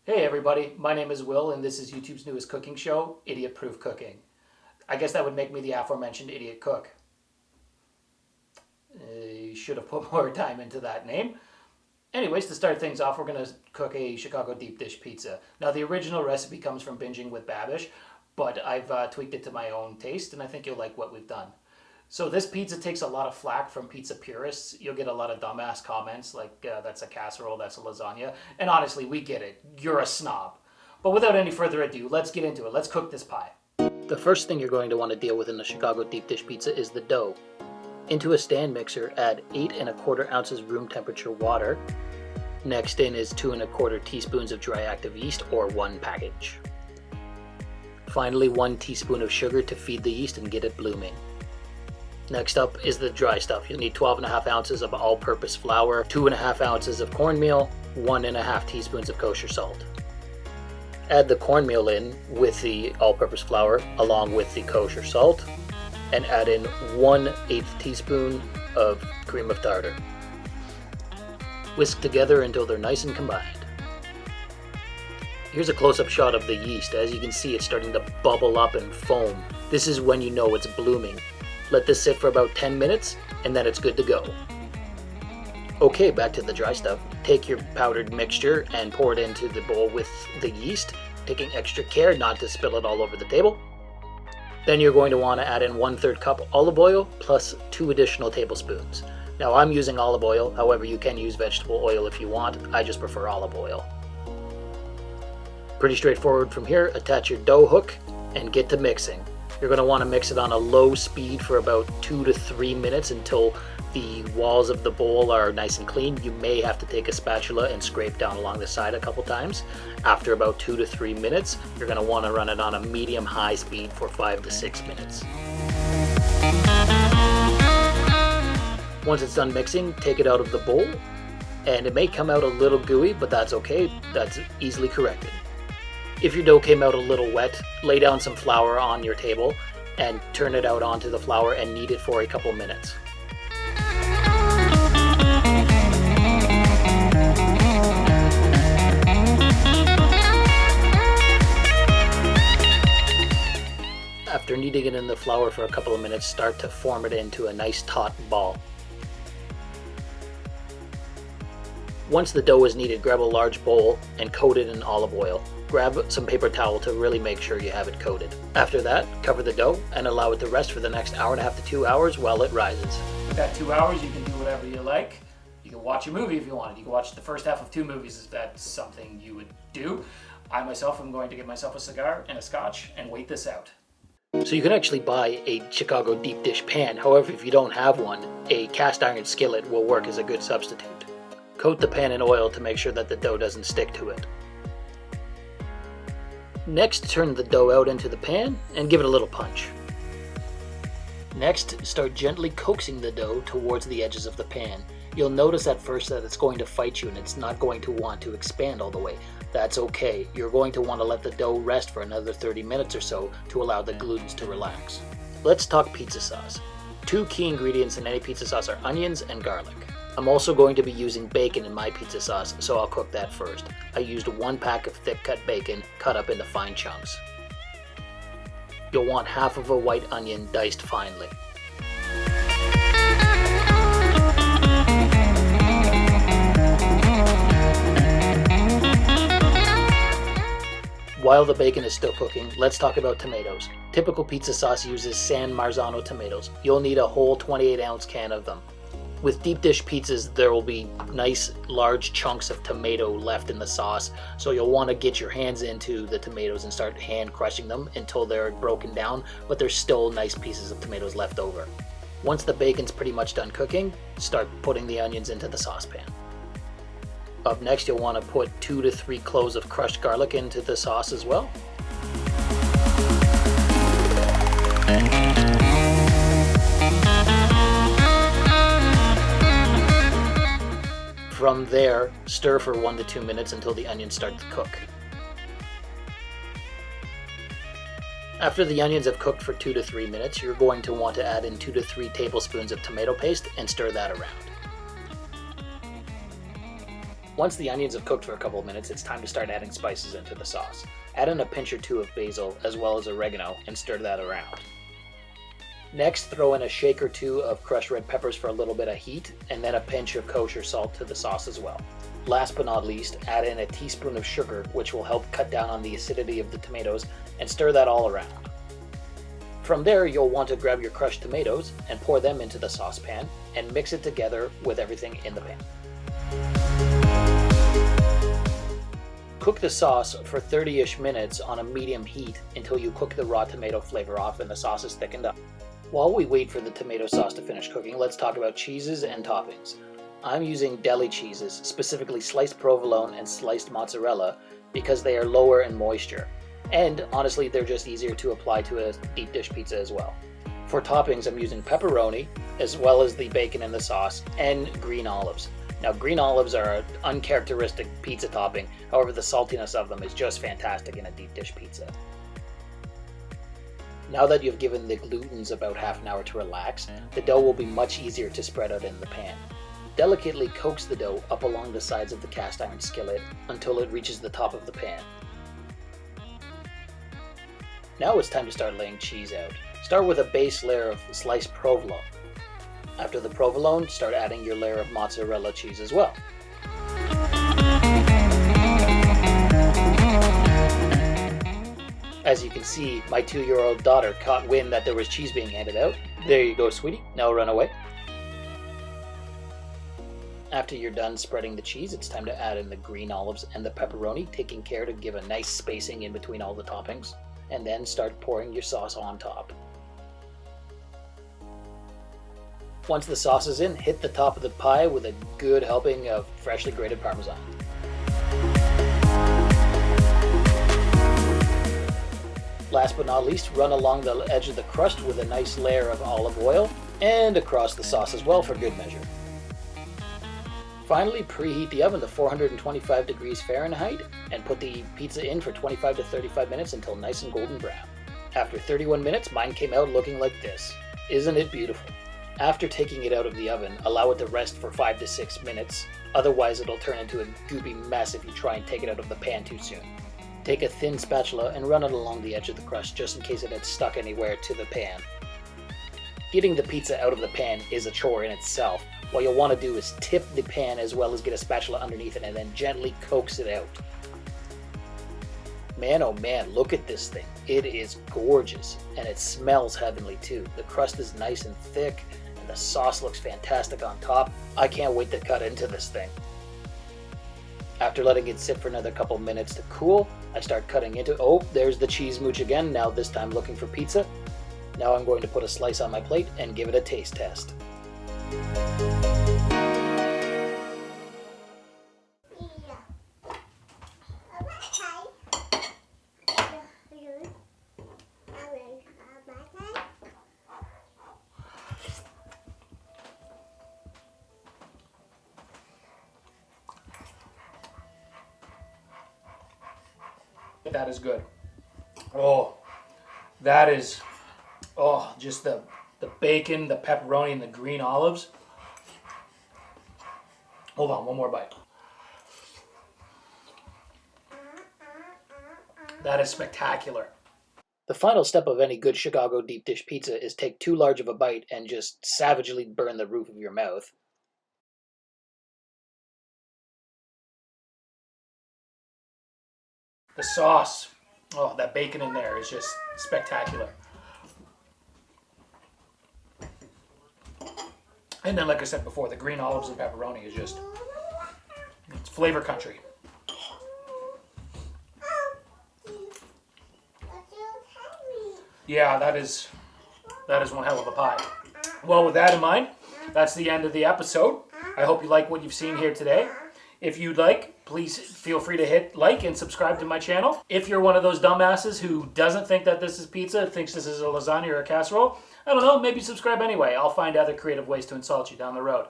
Hey everybody, my name is Will and this is YouTube's newest cooking show, Idiot Proof Cooking. I guess that would make me the aforementioned idiot cook. You should have put more time into that name. Anyways, to start things off, we're going to cook a Chicago deep dish pizza. Now the original recipe comes from Binging with Babish, but I've tweaked it to my own taste and I think you'll like what we've done. So this pizza takes a lot of flack from pizza purists. You'll get a lot of dumbass comments like, that's a casserole, that's a lasagna. And honestly, we get it. You're a snob. But without any further ado, let's get into it. Let's cook this pie. The first thing you're going to want to deal with in the Chicago deep dish pizza is the dough. Into a stand mixer, add 8 1/4 ounces room temperature water. Next in is 2 1/4 teaspoons of dry active yeast, or 1 package. Finally, 1 teaspoon of sugar to feed the yeast and get it blooming. Next up is the dry stuff. You'll need 12 1/2 ounces of all-purpose flour, 2 1/2 ounces of cornmeal, 1 1/2 teaspoons of kosher salt. Add the cornmeal in with the all-purpose flour along with the kosher salt, and add in 1/8 teaspoon of cream of tartar. Whisk together until they're nice and combined. Here's a close-up shot of the yeast. As you can see, it's starting to bubble up and foam. This is when you know it's blooming. Let this sit for about 10 minutes and then it's good to go. Okay, back to the dry stuff. Take your powdered mixture and pour it into the bowl with the yeast, taking extra care not to spill it all over the table. Then you're going to want to add in 1/3 cup olive oil plus 2 additional tablespoons. Now I'm using olive oil, however you can use vegetable oil if you want. I just prefer olive oil. Pretty straightforward from here. Attach your dough hook and get to mixing. You're going to want to mix it on a low speed for about 2 to 3 minutes until the walls of the bowl are nice and clean. You may have to take a spatula and scrape down along the side a couple times. After about 2 to 3 minutes, you're going to want to run it on a medium-high speed for 5 to 6 minutes. Once it's done mixing, take it out of the bowl, and it may come out a little gooey, but that's okay. That's easily corrected. If your dough came out a little wet, lay down some flour on your table and turn it out onto the flour and knead it for a couple minutes. After kneading it in the flour for a couple of minutes, start to form it into a nice taut ball. Once the dough is kneaded, grab a large bowl and coat it in olive oil. Grab some paper towel to really make sure you have it coated. After that, cover the dough and allow it to rest for the next 1.5 to 2 hours while it rises. With that 2 hours, you can do whatever you like. You can watch a movie if you want. You can watch the first half of 2 movies if that's something you would do. I myself am going to get myself a cigar and a scotch and wait this out. So you can actually buy a Chicago deep dish pan. However, if you don't have one, a cast iron skillet will work as a good substitute. Coat the pan in oil to make sure that the dough doesn't stick to it. Next, turn the dough out into the pan and give it a little punch. Next, start gently coaxing the dough towards the edges of the pan. You'll notice at first that it's going to fight you and it's not going to want to expand all the way. That's okay. You're going to want to let the dough rest for another 30 minutes or so to allow the glutens to relax. Let's talk pizza sauce. 2 key ingredients in any pizza sauce are onions and garlic. I'm also going to be using bacon in my pizza sauce, so I'll cook that first. I used 1 pack of thick cut bacon cut up into fine chunks. You'll want half of a white onion diced finely. While the bacon is still cooking, let's talk about tomatoes. Typical pizza sauce uses San Marzano tomatoes. You'll need a whole 28-ounce can of them. With deep dish pizzas, there will be nice large chunks of tomato left in the sauce, so you'll want to get your hands into the tomatoes and start hand crushing them until they're broken down, but there's still nice pieces of tomatoes left over. Once the bacon's pretty much done cooking, start putting the onions into the saucepan. Up next, you'll want to put 2 to 3 cloves of crushed garlic into the sauce as well. From there, stir for 1 to 2 minutes until the onions start to cook. After the onions have cooked for 2 to 3 minutes, you're going to want to add in 2 to 3 tablespoons of tomato paste and stir that around. Once the onions have cooked for a couple of minutes, it's time to start adding spices into the sauce. Add in a pinch or two of basil as well as oregano and stir that around. Next, throw in a shake or two of crushed red peppers for a little bit of heat, and then a pinch of kosher salt to the sauce as well. Last but not least, add in a teaspoon of sugar, which will help cut down on the acidity of the tomatoes, and stir that all around. From there, you'll want to grab your crushed tomatoes and pour them into the saucepan and mix it together with everything in the pan. Cook the sauce for 30-ish minutes on a medium heat until you cook the raw tomato flavor off and the sauce is thickened up. While we wait for the tomato sauce to finish cooking, let's talk about cheeses and toppings. I'm using deli cheeses, specifically sliced provolone and sliced mozzarella, because they are lower in moisture. And honestly, they're just easier to apply to a deep dish pizza as well. For toppings, I'm using pepperoni, as well as the bacon in the sauce, and green olives. Now, green olives are an uncharacteristic pizza topping, however the saltiness of them is just fantastic in a deep dish pizza. Now that you've given the glutens about half an hour to relax, the dough will be much easier to spread out in the pan. Delicately coax the dough up along the sides of the cast iron skillet until it reaches the top of the pan. Now it's time to start laying cheese out. Start with a base layer of sliced provolone. After the provolone, start adding your layer of mozzarella cheese as well. As you can see, my 2-year-old daughter caught wind that there was cheese being handed out. There you go, sweetie. Now run away. After you're done spreading the cheese, it's time to add in the green olives and the pepperoni, taking care to give a nice spacing in between all the toppings, and then start pouring your sauce on top. Once the sauce is in, hit the top of the pie with a good helping of freshly grated Parmesan. Last but not least, run along the edge of the crust with a nice layer of olive oil and across the sauce as well for good measure. Finally, preheat the oven to 425 degrees Fahrenheit and put the pizza in for 25 to 35 minutes until nice and golden brown. After 31 minutes, mine came out looking like this. Isn't it beautiful? After taking it out of the oven, allow it to rest for 5 to 6 minutes, otherwise it'll turn into a goopy mess if you try and take it out of the pan too soon. Take a thin spatula and run it along the edge of the crust just in case it had stuck anywhere to the pan. Getting the pizza out of the pan is a chore in itself. What you'll want to do is tip the pan as well as get a spatula underneath it and then gently coax it out. Man, oh man, look at this thing. It is gorgeous, and it smells heavenly too. The crust is nice and thick, and the sauce looks fantastic on top. I can't wait to cut into this thing. After letting it sit for another couple minutes to cool, I start cutting into, oh, there's the cheese mooch again, now this time looking for pizza. Now I'm going to put a slice on my plate and give it a taste test. That is good. Oh, that is, oh, just the bacon, the pepperoni, and the green olives. Hold on, one more bite. That is spectacular. The final step of any good Chicago deep dish pizza is take too large of a bite and just savagely burn the roof of your mouth. The sauce, oh, that bacon in there is just spectacular. And then, like I said before, the green olives and pepperoni is just, it's flavor country. Yeah, that is one hell of a pie. Well, with that in mind, that's the end of the episode. I hope you like what you've seen here today. If you'd like, please feel free to hit like and subscribe to my channel. If you're one of those dumbasses who doesn't think that this is pizza, thinks this is a lasagna or a casserole, I don't know, maybe subscribe anyway. I'll find other creative ways to insult you down the road.